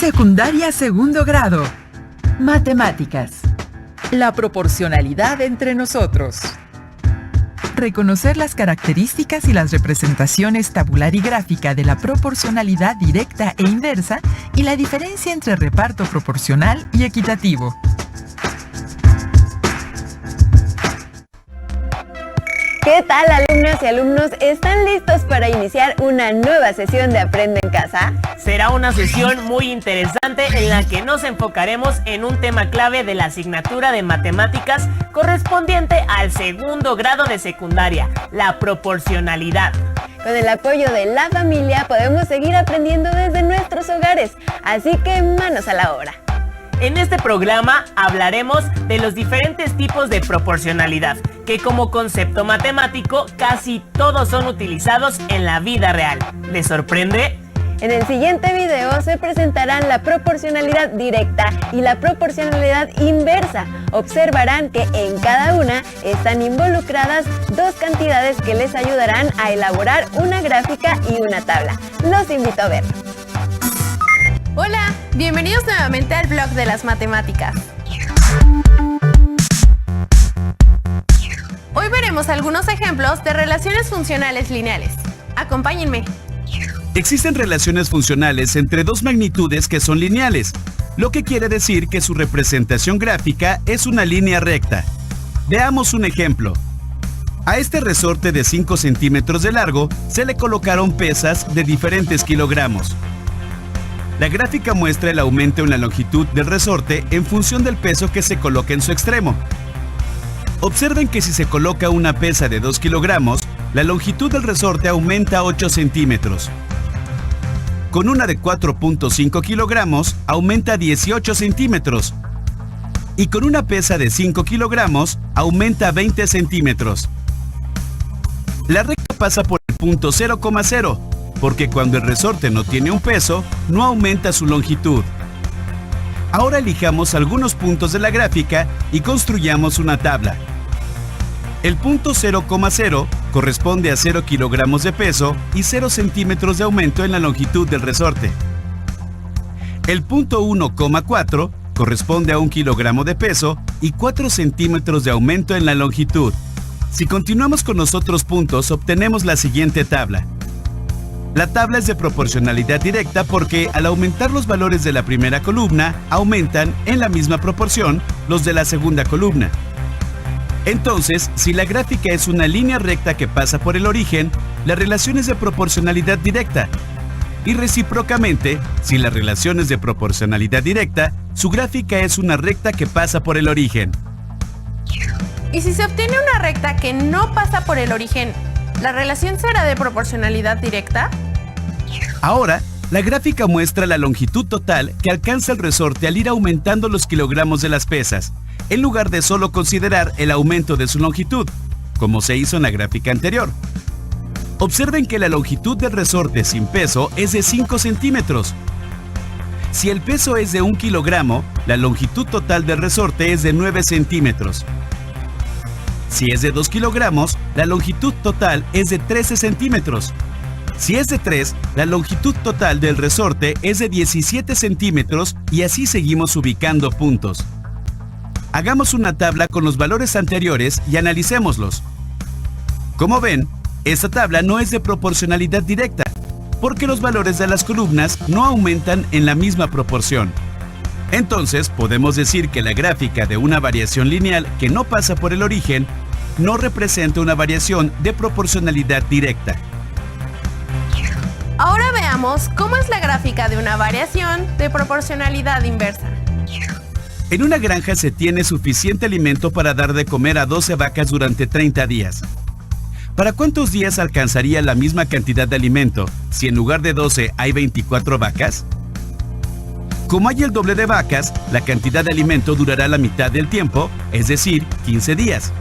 Secundaria segundo grado. Matemáticas. La proporcionalidad entre nosotros. Reconocer las características y las representaciones tabular y gráfica de la proporcionalidad directa e inversa y la diferencia entre reparto proporcional y equitativo. ¿Qué tal, alumnas y alumnos? ¿Están listos para iniciar una nueva sesión de Aprende en Casa? Será una sesión muy interesante en la que nos enfocaremos en un tema clave de la asignatura de matemáticas correspondiente al segundo grado de secundaria, la proporcionalidad. Con el apoyo de la familia podemos seguir aprendiendo desde nuestros hogares, así que manos a la obra. En este programa hablaremos de los diferentes tipos de proporcionalidad, que como concepto matemático casi todos son utilizados en la vida real. ¿Les sorprende? En el siguiente video se presentarán la proporcionalidad directa y la proporcionalidad inversa. Observarán que en cada una están involucradas dos cantidades que les ayudarán a elaborar una gráfica y una tabla. Los invito a verlo. Hola, bienvenidos nuevamente al blog de las matemáticas. Hoy veremos algunos ejemplos de relaciones funcionales lineales. Acompáñenme. Existen relaciones funcionales entre dos magnitudes que son lineales, lo que quiere decir que su representación gráfica es una línea recta. Veamos un ejemplo. A este resorte de 5 centímetros de largo se le colocaron pesas de diferentes kilogramos. La gráfica muestra el aumento en la longitud del resorte en función del peso que se coloca en su extremo. Observen que si se coloca una pesa de 2 kilogramos, la longitud del resorte aumenta 8 centímetros. Con una de 4.5 kilogramos, aumenta 18 centímetros. Y con una pesa de 5 kilogramos, aumenta 20 centímetros. La recta pasa por el punto 0,0. Porque cuando el resorte no tiene un peso, no aumenta su longitud. Ahora elijamos algunos puntos de la gráfica y construyamos una tabla. El punto 0,0 corresponde a 0 kilogramos de peso y 0 centímetros de aumento en la longitud del resorte. El punto 1,4 corresponde a 1 kilogramo de peso y 4 centímetros de aumento en la longitud. Si continuamos con los otros puntos, obtenemos la siguiente tabla. La tabla es de proporcionalidad directa porque al aumentar los valores de la primera columna, aumentan en la misma proporción los de la segunda columna. Entonces, si la gráfica es una línea recta que pasa por el origen, la relación es de proporcionalidad directa. Y recíprocamente, si la relación es de proporcionalidad directa, su gráfica es una recta que pasa por el origen. ¿Y si se obtiene una recta que no pasa por el origen, la relación será de proporcionalidad directa? Ahora, la gráfica muestra la longitud total que alcanza el resorte al ir aumentando los kilogramos de las pesas, en lugar de solo considerar el aumento de su longitud, como se hizo en la gráfica anterior. Observen que la longitud del resorte sin peso es de 5 centímetros. Si el peso es de 1 kilogramo, la longitud total del resorte es de 9 centímetros. Si es de 2 kilogramos, la longitud total es de 13 centímetros. Si es de 3, la longitud total del resorte es de 17 centímetros y así seguimos ubicando puntos. Hagamos una tabla con los valores anteriores y analicémoslos. Como ven, esta tabla no es de proporcionalidad directa, porque los valores de las columnas no aumentan en la misma proporción. Entonces, podemos decir que la gráfica de una variación lineal que no pasa por el origen no representa una variación de proporcionalidad directa. Ahora veamos cómo es la gráfica de una variación de proporcionalidad inversa. En una granja se tiene suficiente alimento para dar de comer a 12 vacas durante 30 días. ¿Para cuántos días alcanzaría la misma cantidad de alimento si en lugar de 12 hay 24 vacas? Como hay el doble de vacas, la cantidad de alimento durará la mitad del tiempo, es decir, 15 días.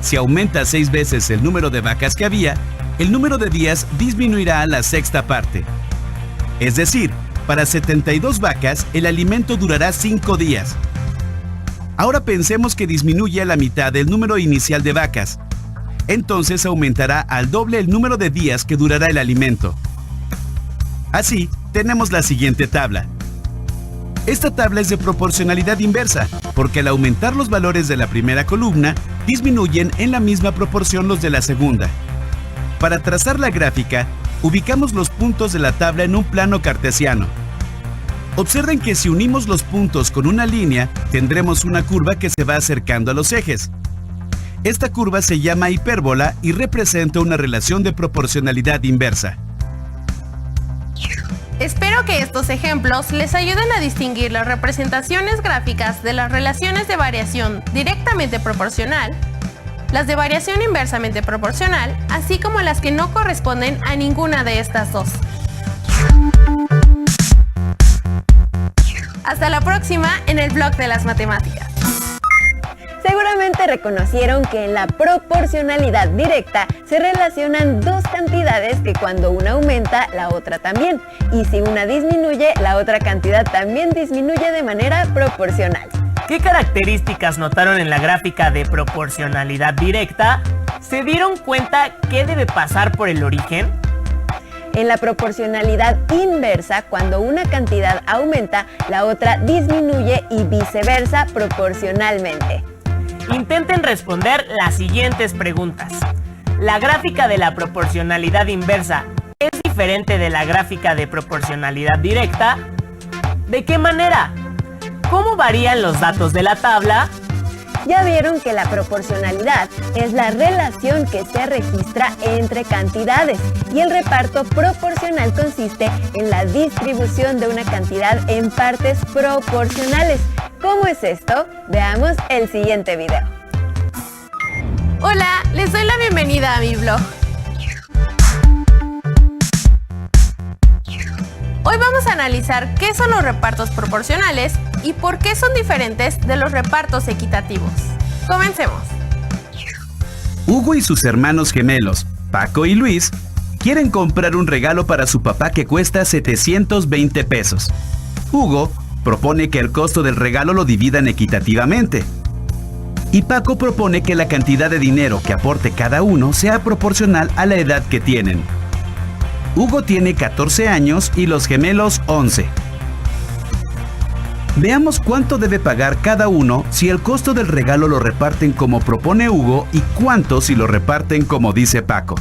Si aumenta 6 veces el número de vacas que había, el número de días disminuirá a la sexta parte. Es decir, para 72 vacas, el alimento durará 5 días. Ahora pensemos que disminuye a la mitad el número inicial de vacas. Entonces aumentará al doble el número de días que durará el alimento. Así, tenemos la siguiente tabla. Esta tabla es de proporcionalidad inversa, porque al aumentar los valores de la primera columna, disminuyen en la misma proporción los de la segunda. Para trazar la gráfica, ubicamos los puntos de la tabla en un plano cartesiano. Observen que si unimos los puntos con una línea, tendremos una curva que se va acercando a los ejes. Esta curva se llama hipérbola y representa una relación de proporcionalidad inversa. Espero que estos ejemplos les ayuden a distinguir las representaciones gráficas de las relaciones de variación directamente proporcional, las de variación inversamente proporcional, así como las que no corresponden a ninguna de estas dos. Hasta la próxima en el blog de las matemáticas. Seguramente reconocieron que en la proporcionalidad directa se relacionan dos cantidades que cuando una aumenta, la otra también. Y si una disminuye, la otra cantidad también disminuye de manera proporcional. ¿Qué características notaron en la gráfica de proporcionalidad directa? ¿Se dieron cuenta qué debe pasar por el origen? En la proporcionalidad inversa, cuando una cantidad aumenta, la otra disminuye y viceversa proporcionalmente. Intenten responder las siguientes preguntas. ¿La gráfica de la proporcionalidad inversa es diferente de la gráfica de proporcionalidad directa? ¿De qué manera? ¿Cómo varían los datos de la tabla? Ya vieron que la proporcionalidad es la relación que se registra entre cantidades y el reparto proporcional consiste en la distribución de una cantidad en partes proporcionales. ¿Cómo es esto? Veamos el siguiente video. Hola, les doy la bienvenida a mi blog. Hoy vamos a analizar qué son los repartos proporcionales y por qué son diferentes de los repartos equitativos. Comencemos. Hugo y sus hermanos gemelos, Paco y Luis, quieren comprar un regalo para su papá que cuesta 720 pesos. Hugo propone que el costo del regalo lo dividan equitativamente. Y Paco propone que la cantidad de dinero que aporte cada uno sea proporcional a la edad que tienen. Hugo tiene 14 años y los gemelos 11. Veamos cuánto debe pagar cada uno si el costo del regalo lo reparten como propone Hugo y cuánto si lo reparten como dice Paco.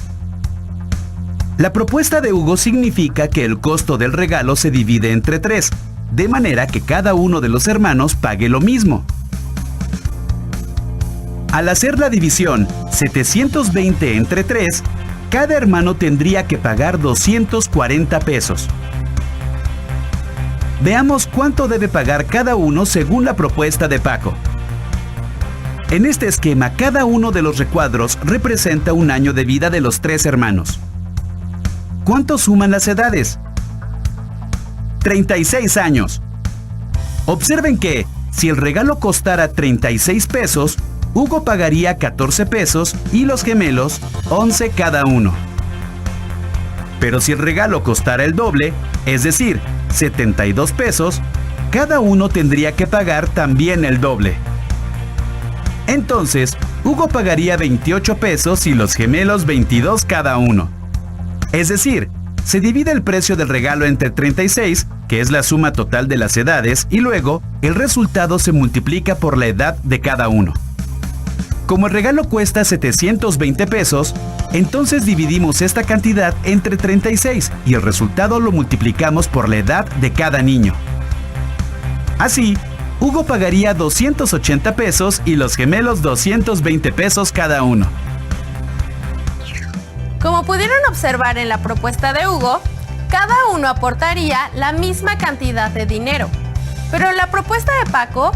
La propuesta de Hugo significa que el costo del regalo se divide entre 3, de manera que cada uno de los hermanos pague lo mismo. Al hacer la división 720 entre 3, cada hermano tendría que pagar 240 pesos. Veamos cuánto debe pagar cada uno según la propuesta de Paco. En este esquema, cada uno de los recuadros representa un año de vida de los 3 hermanos. ¿Cuánto suman las edades? 36 años. Observen que, si el regalo costara 36 pesos, Hugo pagaría 14 pesos y los gemelos 11 cada uno. Pero si el regalo costara el doble, es decir, 72 pesos, cada uno tendría que pagar también el doble. Entonces, Hugo pagaría 28 pesos y los gemelos 22 cada uno. Es decir, se divide el precio del regalo entre 36, que es la suma total de las edades, y luego el resultado se multiplica por la edad de cada uno. Como el regalo cuesta 720 pesos, entonces dividimos esta cantidad entre 36 y el resultado lo multiplicamos por la edad de cada niño. Así, Hugo pagaría 280 pesos y los gemelos 220 pesos cada uno. Como pudieron observar en la propuesta de Hugo, cada uno aportaría la misma cantidad de dinero. Pero en la propuesta de Paco,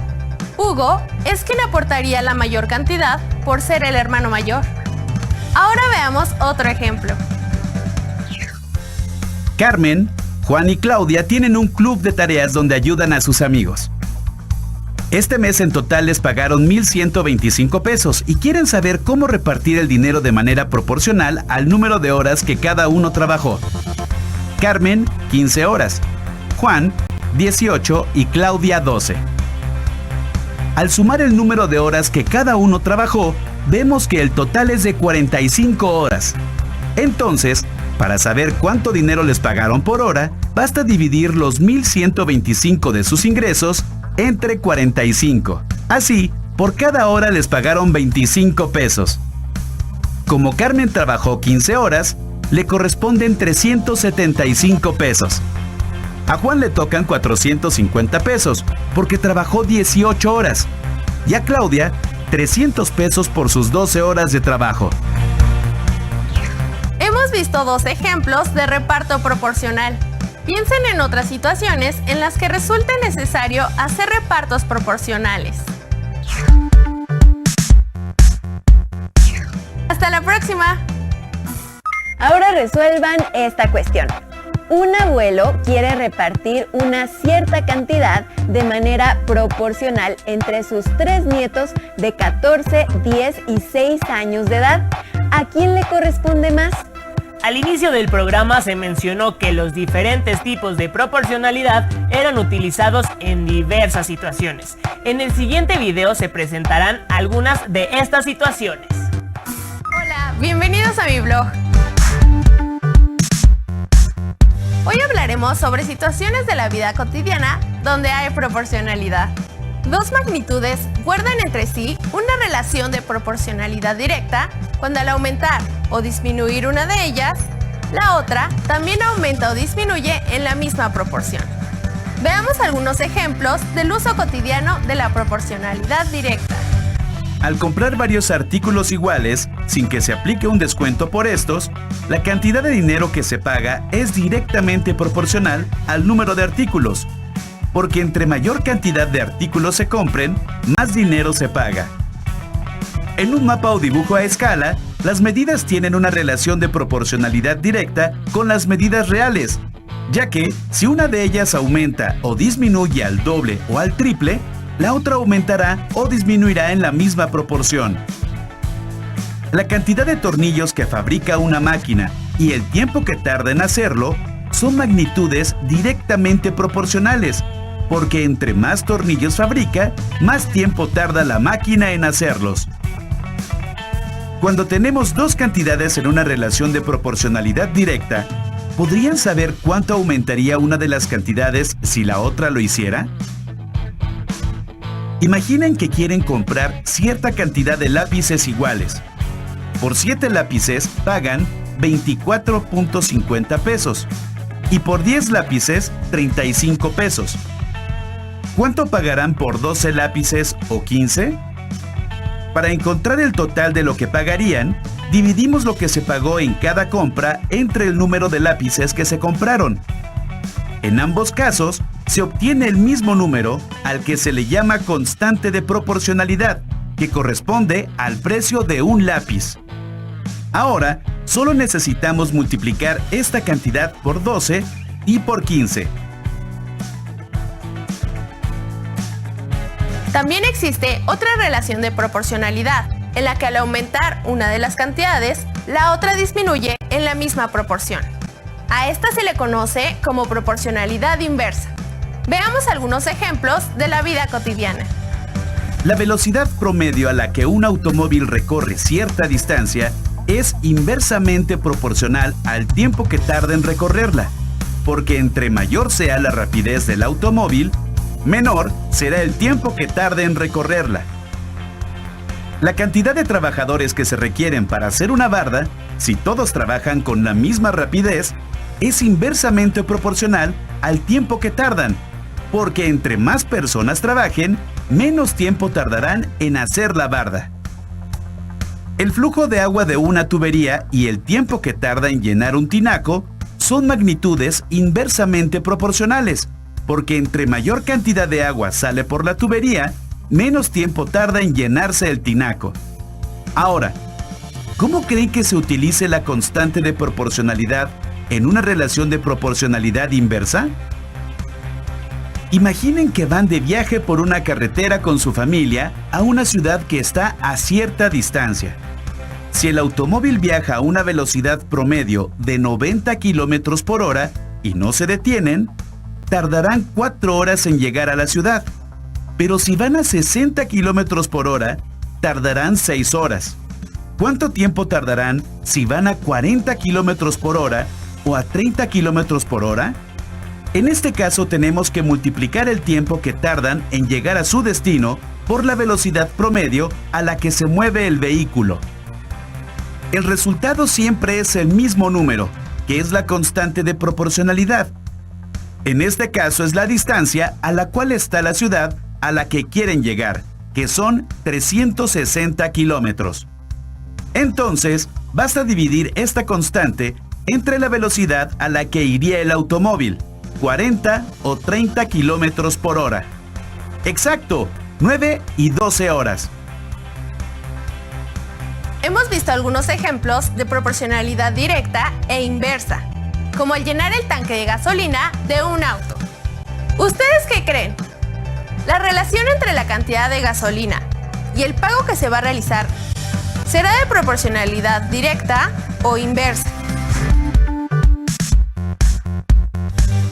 Hugo es quien aportaría la mayor cantidad por ser el hermano mayor. Ahora veamos otro ejemplo. Carmen, Juan y Claudia tienen un club de tareas donde ayudan a sus amigos. Este mes en total les pagaron 1,125 pesos y quieren saber cómo repartir el dinero de manera proporcional al número de horas que cada uno trabajó. Carmen, 15 horas, Juan, 18 y Claudia, 12. Al sumar el número de horas que cada uno trabajó, vemos que el total es de 45 horas. Entonces, Para saber cuánto dinero les pagaron por hora, basta dividir los 1,125 de sus ingresos entre 45. Así, por cada hora les pagaron 25 pesos. Como Carmen trabajó 15 horas, le corresponden 375 pesos. A Juan le tocan 450 pesos porque trabajó 18 horas. Y a Claudia, 300 pesos por sus 12 horas de trabajo. Hemos visto dos ejemplos de reparto proporcional. Piensen en otras situaciones en las que resulte necesario hacer repartos proporcionales. ¡Hasta la próxima! Ahora resuelvan esta cuestión. Un abuelo quiere repartir una cierta cantidad de manera proporcional entre sus 3 nietos de 14, 10 y 6 años de edad. ¿A quién le corresponde más? Al inicio del programa se mencionó que los diferentes tipos de proporcionalidad eran utilizados en diversas situaciones. En el siguiente video se presentarán algunas de estas situaciones. Hola, bienvenidos a mi blog. Hoy hablaremos sobre situaciones de la vida cotidiana donde hay proporcionalidad. Dos magnitudes guardan entre sí una relación de proporcionalidad directa cuando al aumentar o disminuir una de ellas, la otra también aumenta o disminuye en la misma proporción. Veamos algunos ejemplos del uso cotidiano de la proporcionalidad directa. Al comprar varios artículos iguales, sin que se aplique un descuento por estos, la cantidad de dinero que se paga es directamente proporcional al número de artículos, porque entre mayor cantidad de artículos se compren, más dinero se paga. En un mapa o dibujo a escala, las medidas tienen una relación de proporcionalidad directa con las medidas reales, ya que si una de ellas aumenta o disminuye al doble o al triple, la otra aumentará o disminuirá en la misma proporción. La cantidad de tornillos que fabrica una máquina y el tiempo que tarda en hacerlo son magnitudes directamente proporcionales, porque entre más tornillos fabrica, más tiempo tarda la máquina en hacerlos. Cuando tenemos dos cantidades en una relación de proporcionalidad directa, ¿podrían saber cuánto aumentaría una de las cantidades si la otra lo hiciera? Imaginen que quieren comprar cierta cantidad de lápices iguales. Por 7 lápices pagan 24.50 pesos y por 10 lápices 35 pesos. ¿Cuánto pagarán por 12 lápices o 15? Para encontrar el total de lo que pagarían, dividimos lo que se pagó en cada compra entre el número de lápices que se compraron. En ambos casos, se obtiene el mismo número al que se le llama constante de proporcionalidad, que corresponde al precio de un lápiz. Ahora, solo necesitamos multiplicar esta cantidad por 12 y por 15. También existe otra relación de proporcionalidad, en la que al aumentar una de las cantidades, la otra disminuye en la misma proporción. A esta se le conoce como proporcionalidad inversa. Veamos algunos ejemplos de la vida cotidiana. La velocidad promedio a la que un automóvil recorre cierta distancia es inversamente proporcional al tiempo que tarda en recorrerla, porque entre mayor sea la rapidez del automóvil, menor será el tiempo que tarde en recorrerla. La cantidad de trabajadores que se requieren para hacer una barda, si todos trabajan con la misma rapidez, es inversamente proporcional al tiempo que tardan, porque entre más personas trabajen, menos tiempo tardarán en hacer la barda. El flujo de agua de una tubería y el tiempo que tarda en llenar un tinaco son magnitudes inversamente proporcionales, porque entre mayor cantidad de agua sale por la tubería, menos tiempo tarda en llenarse el tinaco. Ahora, ¿cómo creen que se utilice la constante de proporcionalidad en una relación de proporcionalidad inversa? Imaginen que van de viaje por una carretera con su familia a una ciudad que está a cierta distancia. Si el automóvil viaja a una velocidad promedio de 90 km por hora y no se detienen, tardarán 4 horas en llegar a la ciudad. Pero si van a 60 km por hora, tardarán 6 horas. ¿Cuánto tiempo tardarán si van a 40 kilómetros por hora o a 30 kilómetros por hora? En este caso tenemos que multiplicar el tiempo que tardan en llegar a su destino por la velocidad promedio a la que se mueve el vehículo. El resultado siempre es el mismo número, que es la constante de proporcionalidad. En este caso es la distancia a la cual está la ciudad a la que quieren llegar, que son 360 kilómetros. Entonces, basta dividir esta constante entre la velocidad a la que iría el automóvil, 40 o 30 kilómetros por hora. Exacto, 9 y 12 horas. Hemos visto algunos ejemplos de proporcionalidad directa e inversa, como el llenar el tanque de gasolina de un auto. ¿Ustedes qué creen? La relación entre la cantidad de gasolina y el pago que se va a realizar, ¿será de proporcionalidad directa o inversa?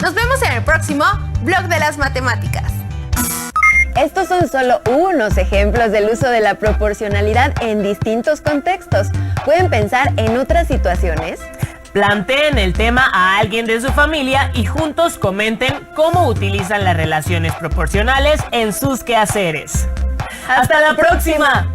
Nos vemos en el próximo Blog de las Matemáticas. Estos son solo unos ejemplos del uso de la proporcionalidad en distintos contextos. ¿Pueden pensar en otras situaciones? Planteen el tema a alguien de su familia y juntos comenten cómo utilizan las relaciones proporcionales en sus quehaceres. ¡Hasta la próxima!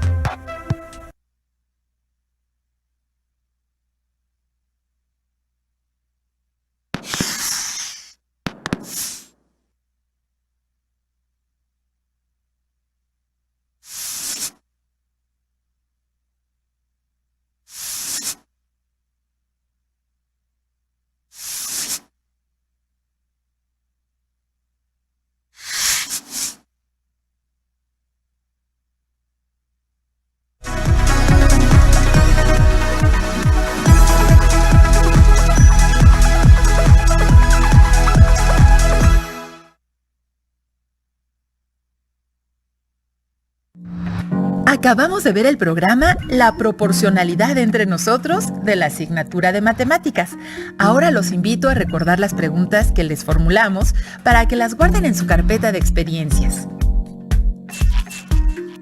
Acabamos de ver el programa La proporcionalidad entre nosotros de la asignatura de matemáticas. Ahora los invito a recordar las preguntas que les formulamos para que las guarden en su carpeta de experiencias.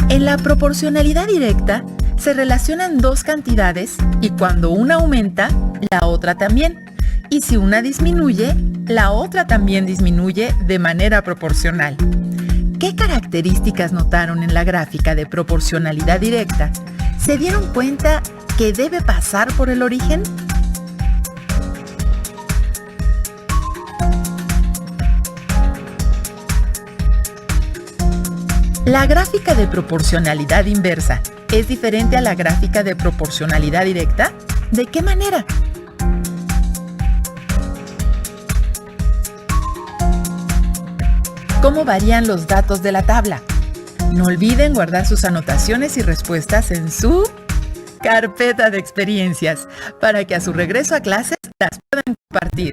En la proporcionalidad directa se relacionan dos cantidades y cuando una aumenta, la otra también. Y si una disminuye, la otra también disminuye de manera proporcional. ¿Qué características notaron en la gráfica de proporcionalidad directa? ¿Se dieron cuenta que debe pasar por el origen? La gráfica de proporcionalidad inversa es diferente a la gráfica de proporcionalidad directa. ¿De qué manera? ¿Cómo varían los datos de la tabla? No olviden guardar sus anotaciones y respuestas en su carpeta de experiencias para que a su regreso a clases las puedan compartir.